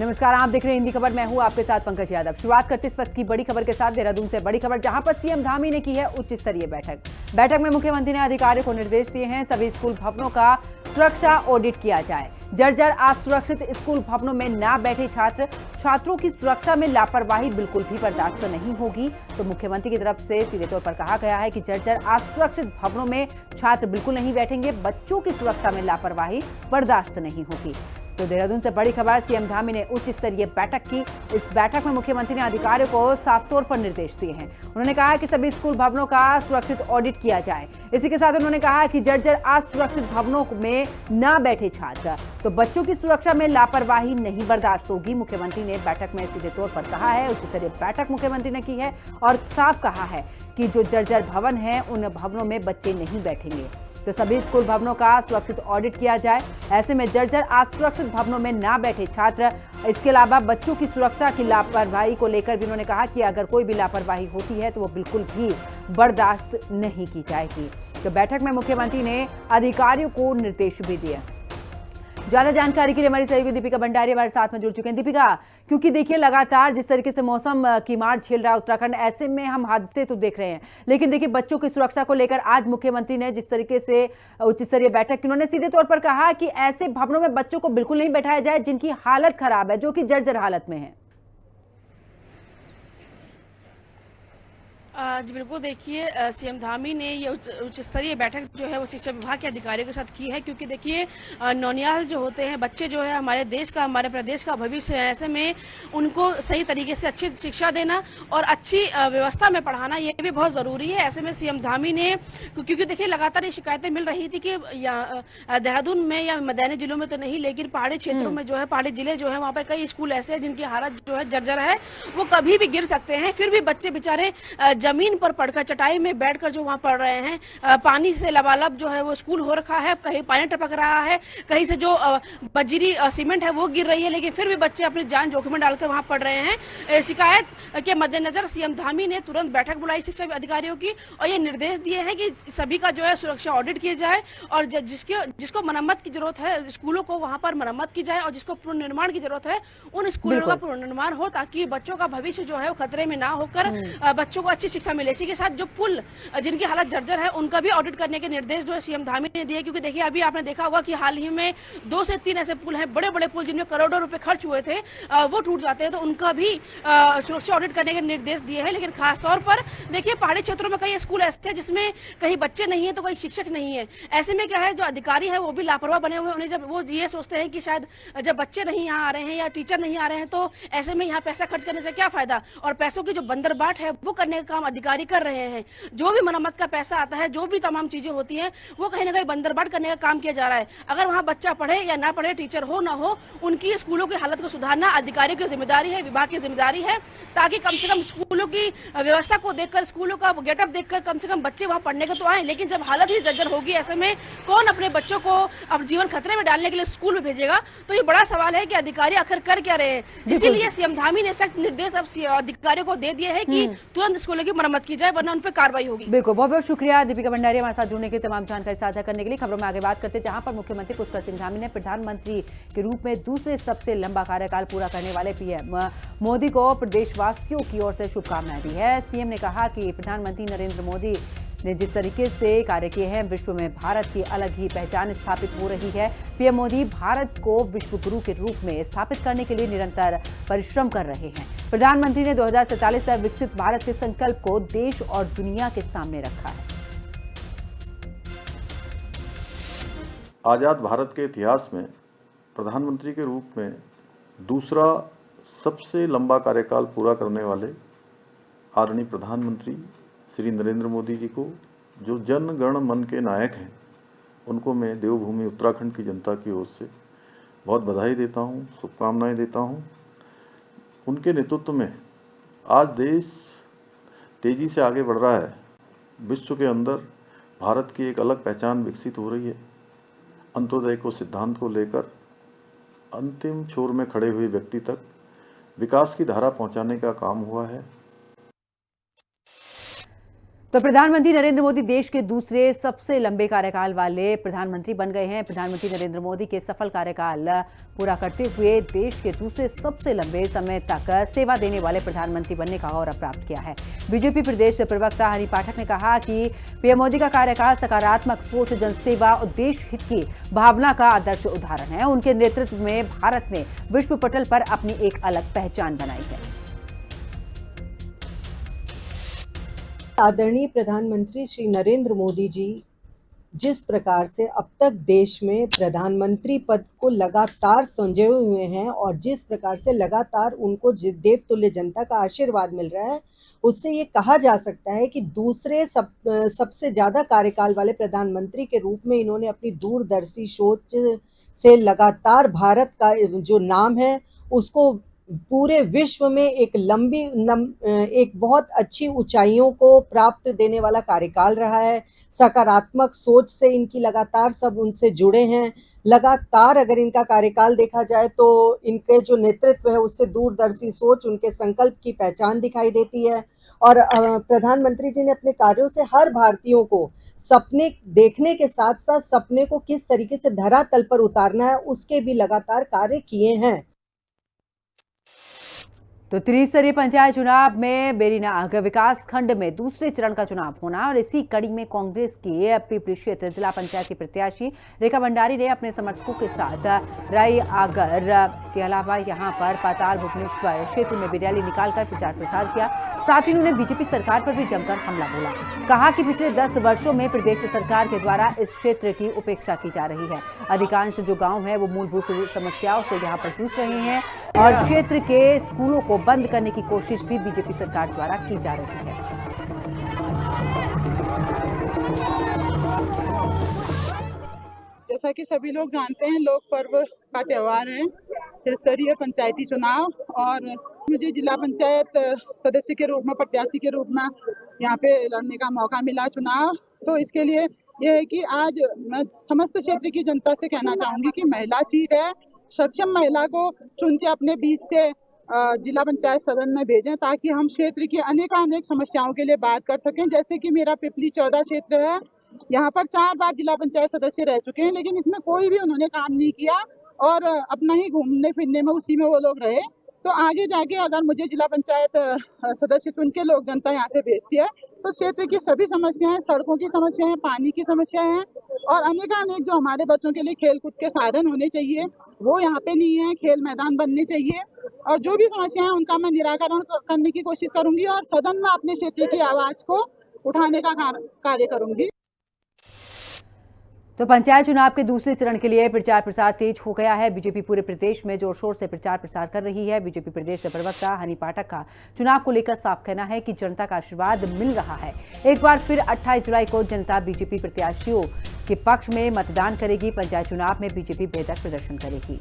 नमस्कार, आप देख रहे हैं हिंदी खबर। मैं हूं आपके साथ पंकज यादव। शुरुआत करते इस वक्त की बड़ी खबर के साथ देहरादून से बड़ी खबर, जहां पर सीएम धामी ने की है उच्च स्तरीय बैठक में मुख्यमंत्री ने अधिकारियों को निर्देश दिए हैं सभी स्कूल भवनों का सुरक्षा ऑडिट किया जाए। जर्जर असुरक्षित स्कूल भवनों में न बैठे छात्रों की सुरक्षा में लापरवाही बिल्कुल भी बर्दाश्त नहीं होगी। तो मुख्यमंत्री की तरफ से सीधे तौर पर कहा गया है कि जर्जर असुरक्षित भवनों में छात्र बिल्कुल नहीं बैठेंगे, बच्चों की सुरक्षा में लापरवाही बर्दाश्त नहीं होगी। तो देहरादून से बड़ी खबर, सीएम धामी ने उच्च स्तरीय बैठक की। इस बैठक में मुख्यमंत्री ने अधिकारियों को साफ तौर पर निर्देश दिए हैं। उन्होंने कहा कि सभी स्कूल भवनों का सुरक्षित ऑडिट किया जाए। इसी के साथ उन्होंने कहा कि जर्जर असुरक्षित भवनों में न बैठे छात्र तो बच्चों की सुरक्षा में लापरवाही नहीं बर्दाश्त होगी। मुख्यमंत्री ने बैठक में सीधे तौर पर कहा है, उच्च स्तरीय बैठक मुख्यमंत्री ने की है और साफ कहा है कि जो जर्जर भवन है उन भवनों में बच्चे नहीं बैठेंगे। तो सभी स्कूल भवनों का सुरक्षित ऑडिट किया जाए। ऐसे में जर्जर असुरक्षित भवनों में ना बैठे छात्र, इसके अलावा बच्चों की सुरक्षा की लापरवाही को लेकर भी उन्होंने कहा कि अगर कोई भी लापरवाही होती है तो वो बिल्कुल भी बर्दाश्त नहीं की जाएगी। तो बैठक में मुख्यमंत्री ने अधिकारियों को निर्देश भी दिए। ज्यादा जानकारी के लिए हमारी सहयोगी दीपिका भंडारी हमारे साथ में जुड़ चुके हैं। दीपिका, क्योंकि देखिए लगातार जिस तरीके से मौसम की मार झेल रहा है उत्तराखंड, ऐसे में हम हादसे तो देख रहे हैं, लेकिन देखिए बच्चों की सुरक्षा को लेकर आज मुख्यमंत्री ने जिस तरीके से उच्च स्तरीय बैठक की, उन्होंने सीधे तौर पर कहा कि ऐसे भवनों में बच्चों को बिल्कुल नहीं बैठाया जाए जिनकी हालत खराब है, जो कि जर्जर हालत में है। जी बिल्कुल, देखिए सीएम धामी ने ये उच्च स्तरीय बैठक जो है वो शिक्षा विभाग के अधिकारियों के साथ की है, क्योंकि देखिए नौनियाल जो होते हैं बच्चे जो है हमारे देश का, हमारे प्रदेश का भविष्य है। ऐसे में उनको सही तरीके से अच्छी शिक्षा देना और अच्छी व्यवस्था में पढ़ाना ये भी बहुत ज़रूरी है। ऐसे में सीएम धामी ने, क्योंकि देखिए लगातार ये शिकायतें मिल रही थी कि देहरादून में या मैदानी जिलों में तो नहीं, लेकिन पहाड़ी क्षेत्रों में जो है, पहाड़ी जिले जो है वहाँ पर कई स्कूल ऐसे हैं जिनकी हालत जो है जर्जर है, वो कभी भी गिर सकते हैं। फिर भी बच्चे बेचारे जमीन पर पढ़कर, चटाई में बैठकर जो वहाँ पढ़ रहे हैं, पानी से लबालब जो है वो स्कूल हो रखा है, कहीं पानी टपक रहा है, कहीं से जो बजरी सीमेंट है वो गिर रही है, लेकिन फिर भी बच्चे अपनी जान जोखिम में डालकर वहाँ पढ़ रहे हैं। शिकायत के मद्देनजर सीएम धामी ने तुरंत बैठक बुलाई शिक्षा अधिकारियों की और ये निर्देश दिए हैं कि सभी का जो है सुरक्षा ऑडिट किया जाए और जिसको मरम्मत की जरूरत है स्कूलों को वहाँ पर मरम्मत की जाए और जिसको पुनर्निर्माण की जरूरत है उन स्कूलों का पुनर्निर्माण हो, ताकि बच्चों का भविष्य जो है वो खतरे में ना होकर बच्चों को अच्छी शिक्षा मिले। इसी के साथ जो पुल जिनकी हालत जर्जर है उनका भी ऑडिट करने के निर्देश जो है सीएम धामी ने दिए, क्योंकि देखिए अभी आपने देखा होगा कि हाल ही में 2 से 3 ऐसे पुल हैं, बड़े बड़े पुल जिनमें करोड़ों रुपए खर्च हुए थे, वो टूट जाते हैं, तो उनका भी सुरक्षा ऑडिट करने के निर्देश दिए हैं। लेकिन खासतौर पर देखिए पहाड़ी क्षेत्रों में कई स्कूल ऐसे हैं जिसमें कहीं बच्चे नहीं है तो कहीं शिक्षक नहीं है। ऐसे में क्या है, जो अधिकारी है वो भी लापरवाह बने हुए, उन्हें जब वो ये सोचते हैं कि शायद जब बच्चे नहीं यहाँ आ रहे हैं या टीचर नहीं आ रहे हैं तो ऐसे में यहाँ पैसा खर्च करने से क्या फायदा, और पैसों की जो बंदरबाट है वो करने का काम अधिकारी कर रहे हैं। जो भी मरम्मत का पैसा आता है, जो भी तमाम चीजें होती हैं, वो कहीं ना कहीं बंदरबाट करने का काम किया जा रहा है। अगर वहाँ बच्चा पढ़े या ना पढ़े, टीचर हो ना हो, उनकी स्कूलों की हालत को सुधारना अधिकारियों की जिम्मेदारी है, विभाग की जिम्मेदारी है, ताकि कम से कम स्कूलों की व्यवस्था को देखकर, स्कूलों का गेटअप देखकर कम से कम बच्चे वहाँ पढ़ने के तो आए। लेकिन जब हालत ही जर्जर होगी, ऐसे में कौन अपने बच्चों को अब जीवन खतरे में डालने के लिए स्कूल में भेजेगा? तो ये बड़ा सवाल है कि अधिकारी आखिर कर क्या रहे हैं। इसीलिए सीएम धामी ने सख्त निर्देश अब अधिकारियों को दे दिए हैं कि तुरंत स्कूलों की मरम्मत की जाए, वरना उन पर कार्रवाई होगी। बिल्कुल, बहुत बहुत शुक्रिया दीपिका भंडारी हमारे साथ जुड़ने के लिए, तमाम जानकारी साझा करने के लिए। खबरों में आगे बात करते हैं, जहां पर मुख्यमंत्री पुष्कर सिंह धामी ने प्रधानमंत्री के रूप में दूसरे सबसे लंबा कार्यकाल पूरा करने वाले पीएम मोदी को प्रदेशवासियों की ओर से शुभकामनाएं दी है। सीएम ने कहा कि प्रधानमंत्री नरेंद्र मोदी ने जिस तरीके से कार्य किए हैं, विश्व में भारत की अलग ही पहचान स्थापित हो रही है। पीएम मोदी भारत को विश्व गुरु के रूप में स्थापित करने के लिए निरंतर परिश्रम कर रहे हैं। प्रधानमंत्री ने 2047 तक विकसित भारत के संकल्प को देश और दुनिया के सामने रखा है। आजाद भारत के इतिहास में प्रधानमंत्री के रूप में दूसरा सबसे लंबा कार्यकाल पूरा करने वाले आदरणीय प्रधानमंत्री श्री नरेंद्र मोदी जी को, जो जन गण मन के नायक हैं, उनको मैं देवभूमि उत्तराखंड की जनता की ओर से बहुत बधाई देता हूं, शुभकामनाएं देता हूं। उनके नेतृत्व में आज देश तेज़ी से आगे बढ़ रहा है। विश्व के अंदर भारत की एक अलग पहचान विकसित हो रही है। अंत्योदय को सिद्धांत को लेकर अंतिम छोर में खड़े हुए व्यक्ति तक विकास की धारा पहुंचाने का काम हुआ है। तो प्रधानमंत्री नरेंद्र मोदी देश के दूसरे सबसे लंबे कार्यकाल वाले प्रधानमंत्री बन गए हैं। प्रधानमंत्री नरेंद्र मोदी के सफल कार्यकाल पूरा करते हुए देश के दूसरे सबसे लंबे समय तक सेवा देने वाले प्रधानमंत्री बनने का गौरव प्राप्त किया है। बीजेपी प्रदेश प्रवक्ता हनी पाठक ने कहा कि पीएम मोदी का कार्यकाल सकारात्मक सोच, जनसेवा और देश हित की भावना का आदर्श उदाहरण है। उनके नेतृत्व में भारत ने विश्व पटल पर अपनी एक अलग पहचान बनाई है। आदरणीय प्रधानमंत्री श्री नरेंद्र मोदी जी जिस प्रकार से अब तक देश में प्रधानमंत्री पद को लगातार संजोए हुए हैं और जिस प्रकार से लगातार उनको देवतुल्य जनता का आशीर्वाद मिल रहा है, उससे ये कहा जा सकता है कि दूसरे सबसे ज़्यादा कार्यकाल वाले प्रधानमंत्री के रूप में इन्होंने अपनी दूरदर्शी सोच से लगातार भारत का जो नाम है उसको पूरे विश्व में एक बहुत अच्छी ऊंचाइयों को प्राप्त देने वाला कार्यकाल रहा है। सकारात्मक सोच से इनकी लगातार सब उनसे जुड़े हैं। लगातार अगर इनका कार्यकाल देखा जाए तो इनके जो नेतृत्व है उससे दूरदर्शी सोच, उनके संकल्प की पहचान दिखाई देती है। और प्रधानमंत्री जी ने अपने कार्यों से हर भारतीयों को सपने देखने के साथ साथ सपने को किस तरीके से धरातल पर उतारना है उसके भी लगातार कार्य किए हैं। तो त्रिस्तरीय पंचायत चुनाव में बेरीनाग विकास खंड में दूसरे चरण का चुनाव होना और इसी कड़ी में कांग्रेस की पिपली क्षेत्र जिला पंचायत की प्रत्याशी रेखा भंडारी ने अपने समर्थकों के साथ राई आगर के अलावा यहां पर पाताल भुवनेश्वर क्षेत्र में भी रैली निकालकर प्रचार प्रसार किया। साथ ही उन्होंने बीजेपी सरकार पर भी जमकर हमला बोला। कहा कि पिछले 10 वर्षों में प्रदेश सरकार के द्वारा इस क्षेत्र की उपेक्षा की जा रही है। अधिकांश जो गांव है वो मूलभूत समस्याओं से यहाँ पर जूझ रहे हैं और क्षेत्र के स्कूलों को बंद करने की कोशिश भी बीजेपी सरकार द्वारा की जा रही है। जैसा कि सभी लोग जानते हैं, लोक पर्व का त्यौहार है त्रिस्तरीय पंचायती चुनाव और मुझे जिला पंचायत सदस्य के रूप में, प्रत्याशी के रूप में यहाँ पे लड़ने का मौका मिला चुनाव। तो इसके लिए यह है कि आज मैं समस्त क्षेत्र की जनता से कहना चाहूंगी कि महिला सीट है, सक्षम महिला को चुन के अपने बीच से जिला पंचायत सदन में भेजें ताकि हम क्षेत्र की अनेक समस्याओं के लिए बात कर सकें। जैसे कि मेरा पिपली 14 क्षेत्र है, यहाँ पर 4 बार जिला पंचायत सदस्य रह चुके हैं, लेकिन इसमें कोई भी उन्होंने काम नहीं किया और अपना ही घूमने फिरने में उसी में वो लोग रहे। तो आगे जाके अगर मुझे जिला पंचायत सदस्य चुन के लोग जनता यहाँ से भेजती है तो क्षेत्र की सभी समस्याएं, सड़कों की समस्याएं, पानी की समस्याएं हैं और अनेक जो हमारे बच्चों के लिए खेल कूद के साधन होने चाहिए वो यहाँ पे नहीं है। खेल मैदान बनने चाहिए और जो भी समस्याएं हैं उनका मैं निराकरण करने की कोशिश करूंगी और सदन में अपने क्षेत्र की आवाज को उठाने का कार्य करूंगी। तो पंचायत चुनाव के दूसरे चरण के लिए प्रचार प्रसार तेज हो गया है। बीजेपी पूरे प्रदेश में जोर शोर से प्रचार प्रसार कर रही है। बीजेपी प्रदेश प्रवक्ता हनी पाठक का चुनाव को लेकर साफ कहना है कि जनता का आशीर्वाद मिल रहा है। एक बार फिर 28 जुलाई को जनता बीजेपी प्रत्याशियों के पक्ष में मतदान करेगी। पंचायत चुनाव में बीजेपी बेहतर प्रदर्शन करेगी।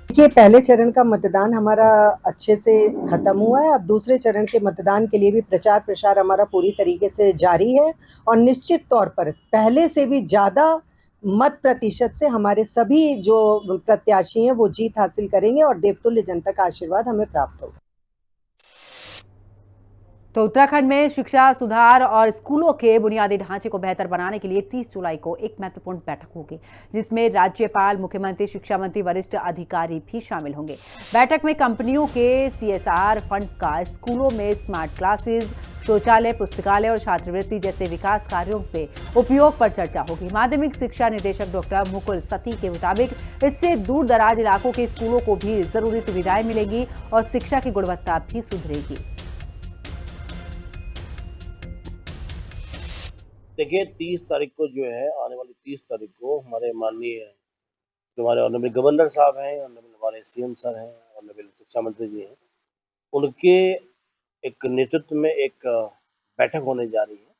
देखिए, पहले चरण का मतदान हमारा अच्छे से खत्म हुआ है। अब दूसरे चरण के मतदान के लिए भी प्रचार प्रसार हमारा पूरी तरीके से जारी है और निश्चित तौर पर पहले से भी ज़्यादा मत प्रतिशत से हमारे सभी जो प्रत्याशी हैं वो जीत हासिल करेंगे और देवतुल्य जनता का आशीर्वाद हमें प्राप्त होगा। तो उत्तराखंड में शिक्षा सुधार और स्कूलों के बुनियादी ढांचे को बेहतर बनाने के लिए 30 जुलाई को एक महत्वपूर्ण बैठक होगी जिसमें राज्यपाल, मुख्यमंत्री, शिक्षा मंत्री, वरिष्ठ अधिकारी भी शामिल होंगे। बैठक में कंपनियों के CSR फंड का स्कूलों में स्मार्ट क्लासेस, शौचालय, पुस्तकालय और छात्रवृत्ति जैसे विकास कार्यों पे उपयोग पर चर्चा होगी। माध्यमिक शिक्षा निदेशक डॉक्टर मुकुल सती के मुताबिक इससे दूर दराज इलाकों के स्कूलों को भी जरूरी सुविधाएं मिलेंगी और शिक्षा की गुणवत्ता भी सुधरेगी। देखिए 30 तारीख को जो है, आने वाली 30 तारीख को हमारे माननीय जो हमारे ऑनरेबल गवर्नर साहब हैं, ऑनरेबल हमारे CM सर हैं, ऑनरेबल शिक्षा मंत्री जी हैं, उनके एक नेतृत्व में एक बैठक होने जा रही है।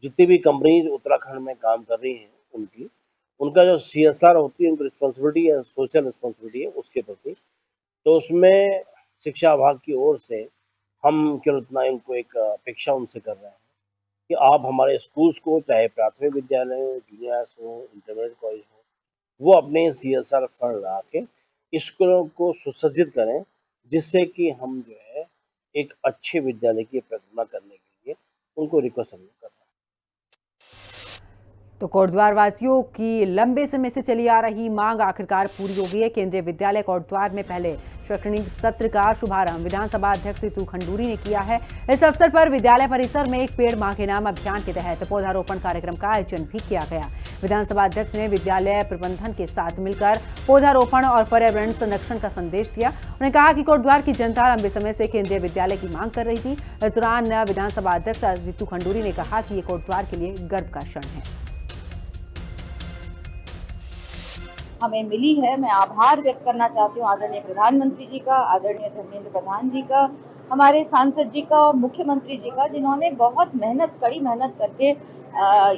जितनी भी कंपनी उत्तराखंड में काम कर रही हैं उनका जो CSR होती है, उनकी रिस्पॉन्सिबिलिटी है, सोशल रिस्पॉन्सिबिलिटी है उसके प्रति, तो उसमें शिक्षा विभाग की ओर से हम केवल इतना उनको एक अपेक्षा उनसे कर रहे हैं कि आप हमारे स्कूल्स को, चाहे प्राथमिक विद्यालय हो, जूनियर्स हो, इंटरमीडिएट कॉलेज हो, वो अपने CSR फंड लगा के स्कूलों को सुसज्जित करें जिससे कि हम जो है एक अच्छे विद्यालय की परिकल्पना करने के लिए उनको रिक्वेस्ट हम कर रहे हैं। तो कोटद्वार वासियों की लंबे समय से चली आ रही मांग आखिरकार पूरी हो गई है। केंद्रीय विद्यालय कोटद्वार में पहले शैक्षणिक सत्र का शुभारंभ विधानसभा अध्यक्ष रितु खंडूरी ने किया है। इस अवसर पर विद्यालय परिसर में एक पेड़ मां के नाम अभियान के तहत पौधारोपण कार्यक्रम का आयोजन भी किया गया। विधानसभा अध्यक्ष ने विद्यालय प्रबंधन के साथ मिलकर पौधारोपण और पर्यावरण संरक्षण का संदेश दिया। उन्होंने कहा कि कोटद्वार की जनता लंबे समय से केंद्रीय विद्यालय की मांग कर रही थी। इस दौरान विधानसभा अध्यक्ष रितु खंडूरी ने कहा कि ये कोटद्वार के लिए गर्व का क्षण है। हमें मिली है। मैं आभार व्यक्त करना चाहती हूँ आदरणीय प्रधानमंत्री जी का, आदरणीय धर्मेंद्र प्रधान जी का, हमारे सांसद जी का और मुख्यमंत्री जी का, जिन्होंने बहुत कड़ी मेहनत करके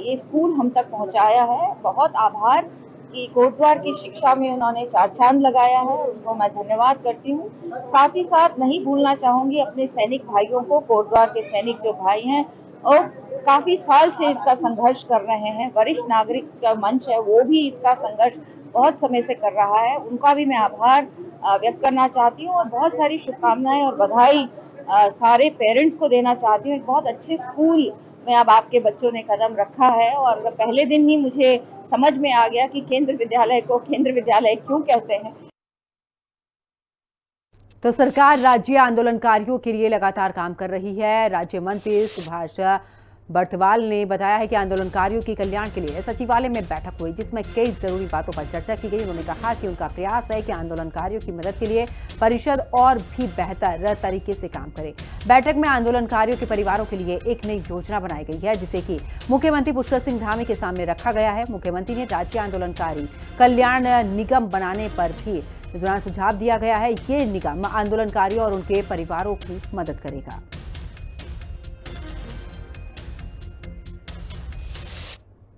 ये स्कूल हम तक पहुँचाया है। बहुत आभार कि कोटद्वार की शिक्षा में उन्होंने 4 चांद लगाया है, उनको मैं धन्यवाद करती हूँ। साथ ही साथ नहीं भूलना चाहूँगी अपने सैनिक भाइयों को, कोटद्वार के सैनिक जो भाई हैं और काफ़ी साल से इसका संघर्ष कर रहे हैं। वरिष्ठ नागरिक का मंच है, वो भी इसका संघर्ष बहुत समय से कर रहा है। उनका भी मैं आभार व्यक्त करना चाहती हूँ और बहुत सारी शुभकामनाएं और बधाई सारे पेरेंट्स को देना चाहती हूँ। एक बहुत अच्छे स्कूल में अब आपके बच्चों ने कदम रखा है और पहले दिन ही मुझे समझ में आ गया कि केंद्र विद्यालय को केंद्र विद्यालय क्यों कहते हैं। तो सरकार राज्य आंदोलनकारियों के लिए लगातार काम कर रही है। राज्य मंत्री सुभाष बर्थवाल ने बताया है कि आंदोलनकारियों के कल्याण के लिए सचिवालय में बैठक हुई, जिसमें कई जरूरी बातों पर चर्चा की गई। उन्होंने कहा कि उनका प्रयास है कि आंदोलनकारियों की मदद के लिए परिषद और भी बेहतर तरीके से काम करे। बैठक में आंदोलनकारियों के परिवारों के लिए एक नई योजना बनाई गई है, जिसे कि मुख्यमंत्री पुष्कर सिंह धामी के सामने रखा गया है। मुख्यमंत्री ने राज्य आंदोलनकारी कल्याण निगम बनाने पर भी इस दौरान सुझाव दिया गया है। ये निगम आंदोलनकारियों और उनके परिवारों की मदद करेगा।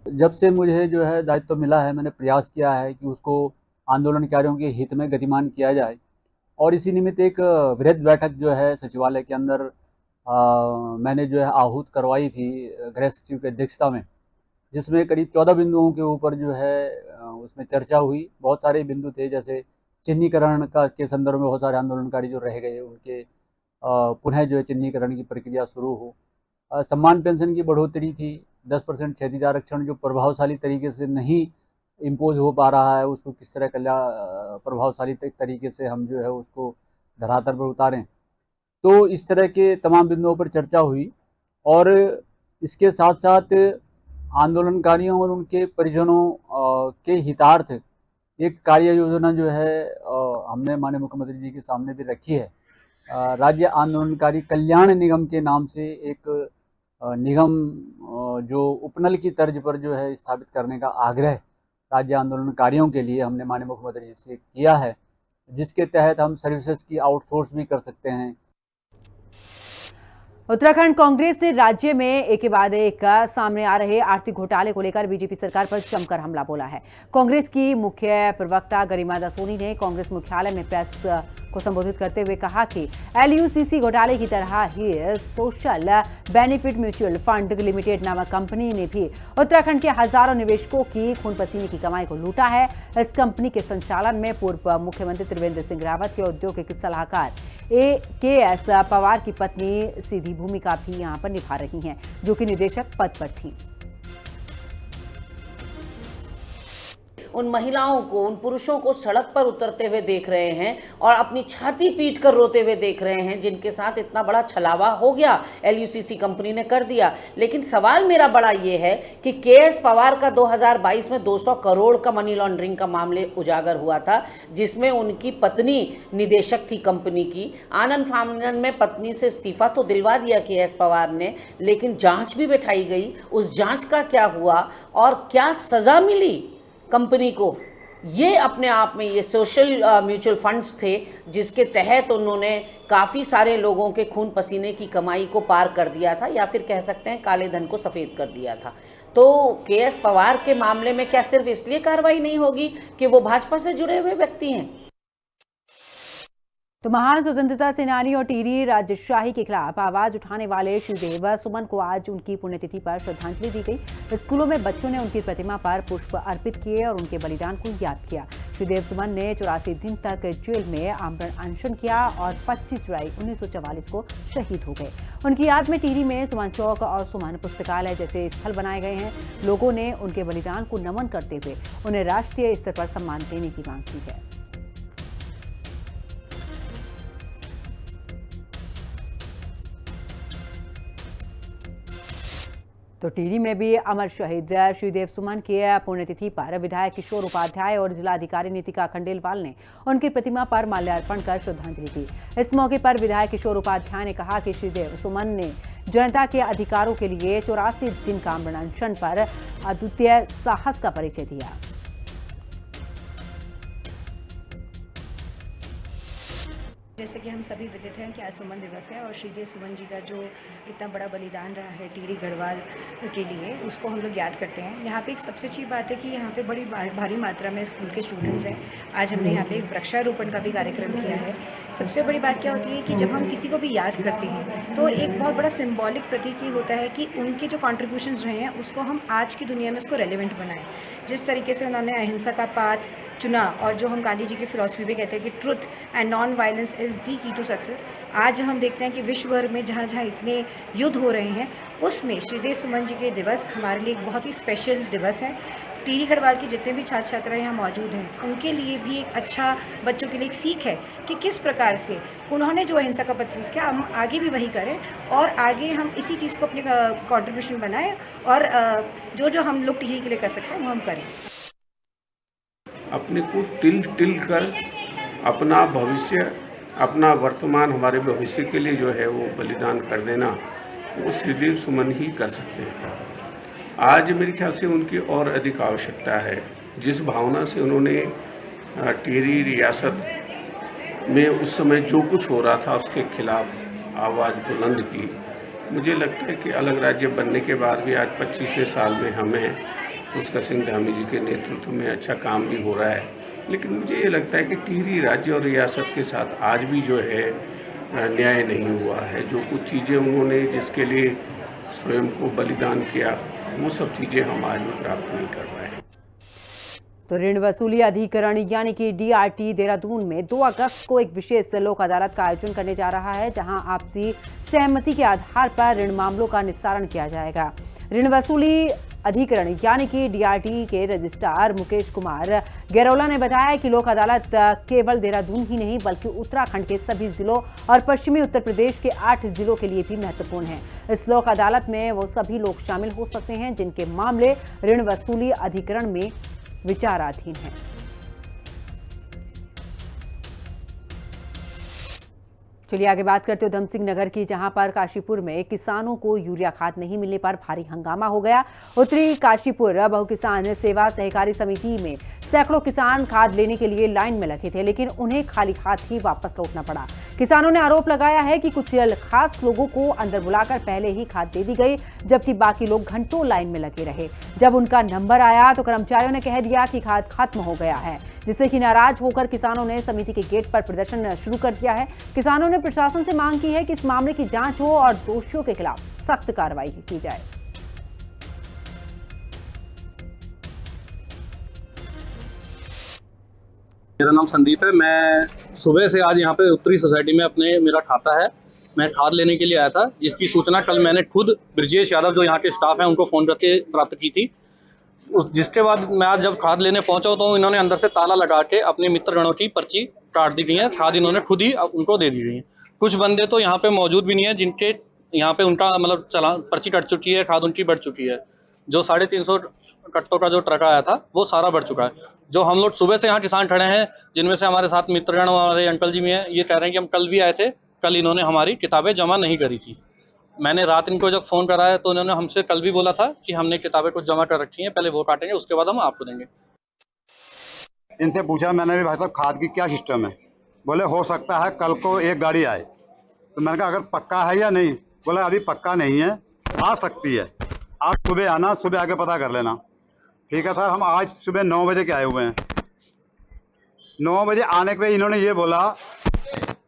जब से मुझे जो है दायित्व मिला है, मैंने प्रयास किया है कि उसको आंदोलनकारियों के हित में गतिमान किया जाए और इसी निमित्त एक वृहद बैठक जो है सचिवालय के अंदर मैंने जो है आहूत करवाई थी गृह सचिव की अध्यक्षता में, जिसमें करीब 14 बिंदुओं के ऊपर जो है उसमें चर्चा हुई। बहुत सारे बिंदु थे, जैसे चिन्हीकरण के संदर्भ में बहुत सारे आंदोलनकारी जो रह गए उनके पुनः जो है चिन्हीकरण की प्रक्रिया शुरू हो। सम्मान पेंशन की बढ़ोतरी थी, 10% क्षैतिज आरक्षण जो प्रभावशाली तरीके से नहीं इम्पोज हो पा रहा है, उसको किस तरह प्रभावशाली तरीके से हम जो है उसको धरातल पर उतारें। तो इस तरह के तमाम बिंदुओं पर चर्चा हुई और इसके साथ साथ आंदोलनकारियों और उनके परिजनों के हितार्थ एक कार्य योजना जो है हमने माननीय मुख्यमंत्री जी के सामने भी रखी है। राज्य आंदोलनकारी कल्याण निगम के नाम से एक निगम जो उपनल की तर्ज पर जो है स्थापित करने का आग्रह राज्य आंदोलनकारियों के लिए हमने माननीय मुख्यमंत्री जी से किया है, जिसके तहत हम सर्विसेज की आउटसोर्स भी कर सकते हैं। उत्तराखंड कांग्रेस ने राज्य में एक के बाद एक सामने आ रहे आर्थिक घोटाले को लेकर बीजेपी सरकार पर जमकर हमला बोला है। कांग्रेस की मुख्य प्रवक्ता गरिमा दास सोनी ने कांग्रेस मुख्यालय में प्रेस को संबोधित करते हुए कहा कि LUCC घोटाले की तरह ही social benefit mutual fund limited नामक कंपनी ने भी उत्तराखंड के हजारों निवेशकों की खून पसीने की कमाई को लूटा है। इस कंपनी के संचालन में पूर्व मुख्यमंत्री त्रिवेंद्र सिंह रावत के औद्योगिक सलाहकार KS पवार की पत्नी सीधी भूमिका भी यहां पर निभा रही हैं, जो कि निदेशक पद पर थी। उन महिलाओं को, उन पुरुषों को सड़क पर उतरते हुए देख रहे हैं और अपनी छाती पीट कर रोते हुए देख रहे हैं, जिनके साथ इतना बड़ा छलावा हो गया LUCC कंपनी ने कर दिया। लेकिन सवाल मेरा बड़ा ये है कि KS पवार का 2022 में 200 करोड़ का मनी लॉन्ड्रिंग का मामले उजागर हुआ था, जिसमें उनकी पत्नी निदेशक थी कंपनी की। आनन फानन में पत्नी से इस्तीफा तो दिलवा दिया KS पवार ने, लेकिन जांच भी बैठाई गई। उस जांच का क्या हुआ और क्या सजा मिली कंपनी को? ये अपने आप में ये सोशल म्यूचुअल फंड्स थे, जिसके तहत उन्होंने काफ़ी सारे लोगों के खून पसीने की कमाई को पार कर दिया था, या फिर कह सकते हैं काले धन को सफ़ेद कर दिया था। तो KS पवार के मामले में क्या सिर्फ इसलिए कार्रवाई नहीं होगी कि वो भाजपा से जुड़े हुए व्यक्ति हैं? तो महान स्वतंत्रता सेनानी और टिहरी राजशाही के खिलाफ आवाज उठाने वाले श्रीदेव सुमन को आज उनकी पुण्यतिथि पर श्रद्धांजलि दी गई। स्कूलों में बच्चों ने उनकी प्रतिमा पर पुष्प अर्पित किए और उनके बलिदान को याद किया। श्रीदेव सुमन ने 84 दिन तक जेल में आमरण अनशन किया और 25 जुलाई 1944 को शहीद हो गए। उनकी याद में टिहरी में सुमन चौक और सुमन पुस्तकालय जैसे स्थल बनाए गए हैं। लोगों ने उनके बलिदान को नमन करते हुए उन्हें राष्ट्रीय स्तर पर सम्मान देने की मांग की है। तो टिहरी में भी अमर शहीद श्रीदेव सुमन की पुण्यतिथि पर विधायक किशोर उपाध्याय और जिलाधिकारी नीतिका खंडेलवाल ने उनकी प्रतिमा पर माल्यार्पण कर श्रद्धांजलि दी। इस मौके पर विधायक किशोर उपाध्याय ने कहा कि श्रीदेव सुमन ने जनता के अधिकारों के लिए 84 दिन का आमरण अनशन पर अद्वितीय साहस का परिचय दिया। जैसे कि हम सभी विदित हैं कि आज सुमन दिवस है और श्रीदेव सुमन जी का जो इतना बड़ा बलिदान रहा है टिहरी गढ़वाल के लिए, उसको हम लोग याद करते हैं। यहाँ पे एक सबसे अच्छी बात है कि यहाँ पे बड़ी भारी मात्रा में स्कूल के स्टूडेंट्स हैं। आज हमने यहाँ पे एक वृक्षारोपण का भी कार्यक्रम किया है। सबसे बड़ी बात क्या होती है कि जब हम किसी को भी याद करते हैं तो एक बहुत बड़ा सिम्बॉलिक प्रतीक ये होता है कि उनके जो कॉन्ट्रीब्यूशंस रहे हैं उसको हम आज की दुनिया में उसको रेलिवेंट बनाएं। जिस तरीके से उन्होंने अहिंसा का पाथ चुना और जो हम गांधी जी की फिलॉसफी भी कहते हैं कि truth and non violence is the की टू सक्सेस, आज हम देखते हैं कि विश्व भर में जहाँ जहाँ इतने युद्ध हो रहे हैं उसमें श्रीदेव सुमन जी के दिवस हमारे लिए एक बहुत ही स्पेशल दिवस है। टिहरी गढ़वाल के जितने भी छात्र छात्राएं यहाँ मौजूद हैं उनके लिए भी एक अच्छा, बच्चों के लिए एक सीख है कि किस प्रकार से उन्होंने जो अहिंसा का पथ यूज़ किया हम आगे भी वही करें और आगे हम इसी चीज़ को अपने कॉन्ट्रीब्यूशन बनाएं और जो हम लोग टिहरी के लिए कर सकते हैं वो हम करें। अपने को तिल कर अपना भविष्य, अपना वर्तमान, हमारे भविष्य के लिए जो है वो बलिदान कर देना, वो श्रीदेव सुमन ही कर सकते हैं। आज मेरे ख्याल से उनकी और अधिक आवश्यकता है। जिस भावना से उन्होंने टिहरी रियासत में उस समय जो कुछ हो रहा था उसके खिलाफ आवाज़ बुलंद की, मुझे लगता है कि अलग राज्य बनने के बाद भी आज 25वें साल में हमें पुष्कर सिंह धामी जी के नेतृत्व में अच्छा काम भी हो रहा है। लेकिन मुझे ये लगता है कि टिहरी राज्य और रियासत के साथ आज भी जो है न्याय नहीं हुआ है। जो कुछ चीज़ें उन्होंने जिसके लिए स्वयं को बलिदान किया, वो सब चीज़ें हम आज भी प्राप्त नहीं कर पाए। तो ऋण वसूली अधिकरण यानी कि DRT देहरादून में 2 अगस्त को एक विशेष लोक अदालत का आयोजन करने जा रहा है, जहां आपसी सहमति के आधार पर ऋण मामलों का निस्तारण किया जाएगा। ऋण वसूली अधिकरण यानी कि DRT के रजिस्ट्रार मुकेश कुमार गैरोला ने बताया कि लोक अदालत केवल देहरादून ही नहीं बल्कि उत्तराखंड के सभी जिलों और पश्चिमी उत्तर प्रदेश के 8 जिलों के लिए भी महत्वपूर्ण है। इस लोक अदालत में वो सभी लोग शामिल हो सकते हैं जिनके मामले ऋण वसूली अधिकरण में विचाराधीन है। चलिए आगे बात करते उधम सिंह नगर की, जहां पर काशीपुर में किसानों को यूरिया खाद नहीं मिलने पर भारी हंगामा हो गया। उत्तरी काशीपुर बहु किसान सेवा सहकारी समिति में सैकड़ों किसान खाद लेने के लिए लाइन में लगे थे, लेकिन उन्हें खाली हाथ ही वापस लौटना पड़ा। किसानों ने आरोप लगाया है कि कुछ खास लोगों को अंदर बुलाकर पहले ही खाद दे दी गई, जबकि बाकी लोग घंटों लाइन में लगे रहे। जब उनका नंबर आया तो कर्मचारियों ने कह दिया कि खाद खत्म हो गया है, जिससे कि नाराज होकर किसानों ने समिति के गेट पर प्रदर्शन शुरू कर दिया है। किसानों ने प्रशासन से मांग की है कि इस मामले की जांच हो और दोषियों के खिलाफ सख्त कार्रवाई की जाए। मेरा नाम संदीप है। मैं सुबह से आज यहाँ पे उत्तरी सोसाइटी में मेरा खाता है, मैं खाद लेने के लिए आया था, जिसकी सूचना कल मैंने खुद ब्रजेश यादव जो यहाँ के स्टाफ हैं उनको फ़ोन करके प्राप्त की थी। जिसके बाद मैं आज जब खाद लेने पहुंचा तो इन्होंने अंदर से ताला लगा के अपने मित्रगणों की पर्ची काट दी गई है। खाद इन्होंने खुद ही उनको दे दी गई है। कुछ बंदे तो यहाँ पे मौजूद भी नहीं है जिनके यहाँ पे उनका मतलब पर्ची कट चुकी है, खाद उनकी बढ़ चुकी है। जो 350 कट्टों का जो ट्रक आया था वो सारा बढ़ चुका है। जो हम लोग सुबह से यहाँ किसान खड़े हैं, जिनमें से हमारे साथ मित्रगण हमारे अंकल जी भी हैं, ये कह रहे हैं कि हम कल भी आए थे, कल इन्होंने हमारी किताबें जमा नहीं करी थी। मैंने रात इनको जब फ़ोन कराया तो उन्होंने हमसे कल भी बोला था कि हमने किताबें कुछ जमा कर रखी हैं, पहले वो काटेंगे उसके बाद हम आपको देंगे। इनसे पूछा मैंने भी, भाई साहब खाद की क्या सिस्टम है? बोले हो सकता है कल को एक गाड़ी आए। तो मैंने कहा अगर पक्का है या नहीं? बोला अभी पक्का नहीं है, आ सकती है, आप सुबह आना, सुबह आके पता कर लेना। ठीक है सर, हम आज सुबह 9 बजे के आए हुए हैं। 9 बजे आने के बाद इन्होंने ये बोला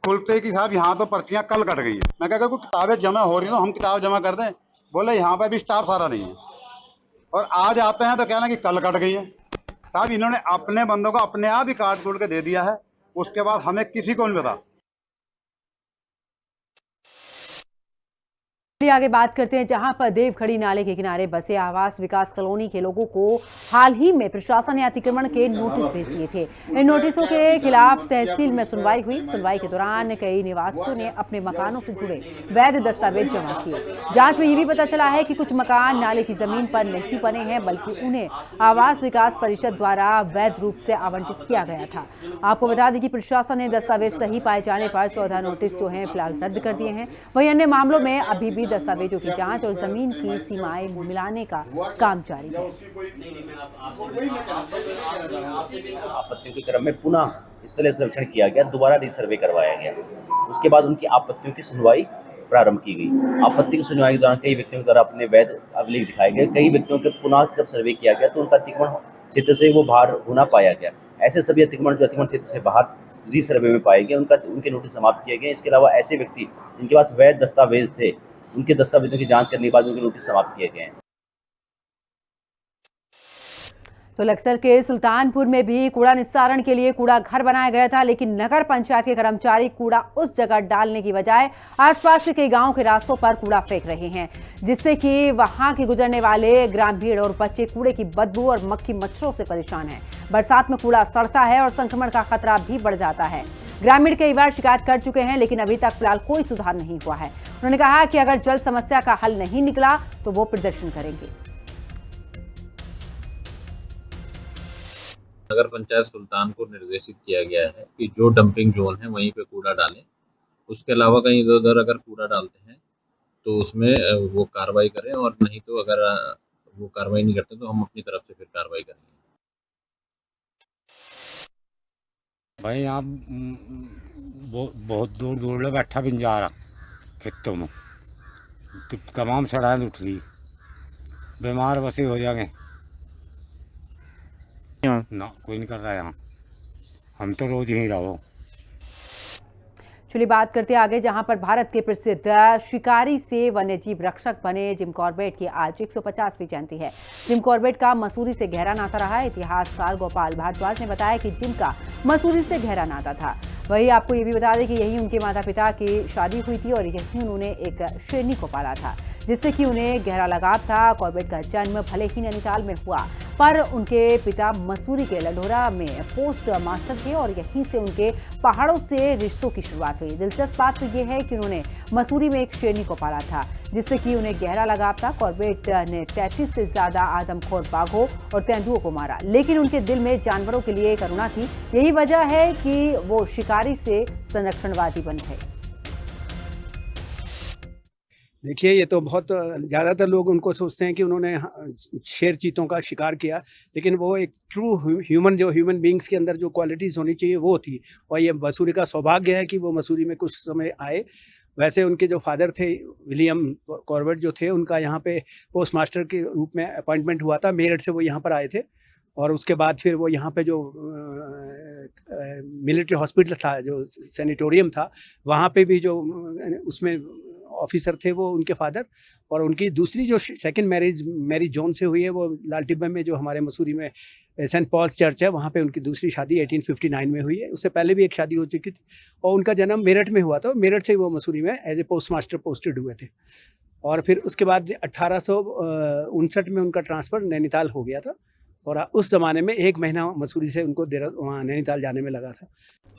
खुलते कि साहब यहाँ तो पर्चियाँ कल कट गई है। मैं कहा किताबें जमा हो रही हो, हम किताब जमा कर दें? बोले यहाँ पे भी स्टाफ सारा नहीं है, और आज आते हैं तो कहना कि कल कट गई है। साहब इन्होंने अपने बंदों को अपने आप ही काट तोड़ के दे दिया है, उसके बाद हमें किसी को नहीं पता। आगे बात करते हैं, जहां पर देवखड़ी नाले के किनारे बसे आवास विकास कॉलोनी के लोगों को हाल ही में प्रशासन ने अतिक्रमण के नोटिस भेज दिए थे। इन नोटिसों के खिलाफ तहसील में सुनवाई हुई। सुनवाई के दौरान कई निवासियों ने अपने मकानों से जुड़े वैध दस्तावेज जमा किए। जांच में ये भी पता चला है कि कुछ मकान नाले की जमीन पर नहीं बने हैं, बल्कि उन्हें आवास विकास परिषद द्वारा वैध रूप से आवंटित किया गया था। आपको बता दें कि प्रशासन ने दस्तावेज सही पाए जाने पर 14 नोटिस जो है फिलहाल रद्द कर दिए हैं। वहीं अन्य मामलों में अभी भी दस्तावेजों की जांच और जमीन की सीमाएं मिलाने का काम जारी है। आपत्तियों के क्रम में पुनः स्थलीय सर्वेक्षण किया गया, दोबारा रिसर्वे करवाया गया। उसके बाद उनकी आपत्तियों की सुनवाई प्रारंभ की गई। आपत्ति की सुनवाई के दौरान कई व्यक्तियों के द्वारा अपने वैध अभिलेख दिखाए गए। कई व्यक्तियों के पुनः जब सर्वे किया गया तो उनका अतिक्रमण क्षेत्र से वो बाहर होना पाया गया। ऐसे सभी अतिक्रमण जो अतिक्रमण क्षेत्र से बाहर रिसर्वे में पाए गए उनके नोटिस समाप्त किए गए। इसके अलावा ऐसे व्यक्ति जिनके पास वैध दस्तावेज थे, उनके दस्तावेजों की जांच करने के बाद उनके नोटिस समाप्त किए गए हैं। तो लक्सर के सुल्तानपुर में भी कूड़ा निस्तारण के लिए कूड़ा घर बनाया गया था, लेकिन नगर पंचायत के कर्मचारी कूड़ा उस जगह डालने की बजाय आसपास के कई गांवों के रास्तों पर कूड़ा फेंक रहे हैं, जिससे कि वहां के गुजरने वाले ग्रामीण और बच्चे कूड़े की बदबू और मक्खी मच्छरों से परेशान हैं। बरसात में कूड़ा सड़ता है और संक्रमण का खतरा भी बढ़ जाता है। ग्रामीण कई बार शिकायत कर चुके हैं, लेकिन अभी तक फिलहाल कोई सुधार नहीं हुआ है। उन्होंने कहा कि अगर जल समस्या का हल नहीं निकला तो वो प्रदर्शन करेंगे। नगर पंचायत सुल्तानपुर निर्देशित किया गया है कि जो डंपिंग जोन है वहीं पे कूड़ा डालें। उसके अलावा कहीं इधर उधर अगर कूड़ा डालते हैं तो उसमें वो कार्रवाई करें, और नहीं तो अगर वो कार्रवाई नहीं करते तो हम अपनी तरफ से फिर कार्रवाई करेंगे। भाई यहाँ बहुत दूर दूर ले बैठा बिंजारा खेतों में, तमाम सड़ाएं उठ रही, बीमार बसे हो जाएंगे ना, कोई नहीं कर रहा है यहाँ। हम तो रोज यहीं रहो। चलिए बात करते हैं आगे, जहां पर भारत के प्रसिद्ध शिकारी से वन्यजीव रक्षक बने जिम कॉर्बेट की आज 150वीं जयंती है। जिम कॉर्बेट का मसूरी से गहरा नाता रहा है। इतिहासकार गोपाल भारद्वाज ने बताया कि जिम का मसूरी से गहरा नाता था। वही आपको ये भी बता दें कि यही उनके माता पिता की शादी हुई थी और यही उन्होंने एक शेरनी को पाला था, जिससे कि उन्हें गहरा लगाव था। कॉर्बेट का जन्म भले ही नैनीताल में हुआ, पर उनके पिता मसूरी के लढोरा में पोस्ट मास्टर थे और यहीं से उनके पहाड़ों से रिश्तों की शुरुआत हुई। दिलचस्प बात तो ये है कि उन्होंने मसूरी में एक शेरनी को पाला था, जिससे कि उन्हें गहरा लगाव था। कॉर्बेट ने 33 से ज्यादा आदमखोर बाघों और तेंदुओं को मारा, लेकिन उनके दिल में जानवरों के लिए करुणा थी। यही वजह है कि वो शिकारी से संरक्षणवादी बन गए। देखिए, ये तो बहुत ज़्यादातर लोग उनको सोचते हैं कि उन्होंने शेर चीतों का शिकार किया, लेकिन वो एक ट्रू ह्यूमन बींग्स के अंदर जो क्वालिटीज़ होनी चाहिए वो थी। और ये मसूरी का सौभाग्य है कि वो मसूरी में कुछ समय आए। वैसे उनके जो फादर थे विलियम कॉर्बेट जो थे, उनका यहाँ पे पोस्ट मास्टर के रूप में अपॉइंटमेंट हुआ था। मेरठ से वो यहाँ पर आए थे और उसके बाद फिर वो यहाँ पे जो मिलिट्री हॉस्पिटल था, जो सैनिटोरियम था, वहाँ पे भी जो उसमें ऑफिसर थे वो उनके फादर। और उनकी दूसरी जो सेकंड मैरिज जॉन से हुई है वो लाल टिब्बे में जो हमारे मसूरी में सेंट पॉल्स चर्च है, वहाँ पे उनकी दूसरी शादी 1859 में हुई है। उससे पहले भी एक शादी हो चुकी थी और उनका जन्म मेरठ में हुआ था। मेरठ से वो मसूरी में as a post master posted हुए थे और फिर उसके बाद 1859 में उनका ट्रांसफ़र नैनीताल हो गया था और उस ज़माने में 1 महीना मसूरी से उनको वहाँ नैनीताल जाने में लगा था।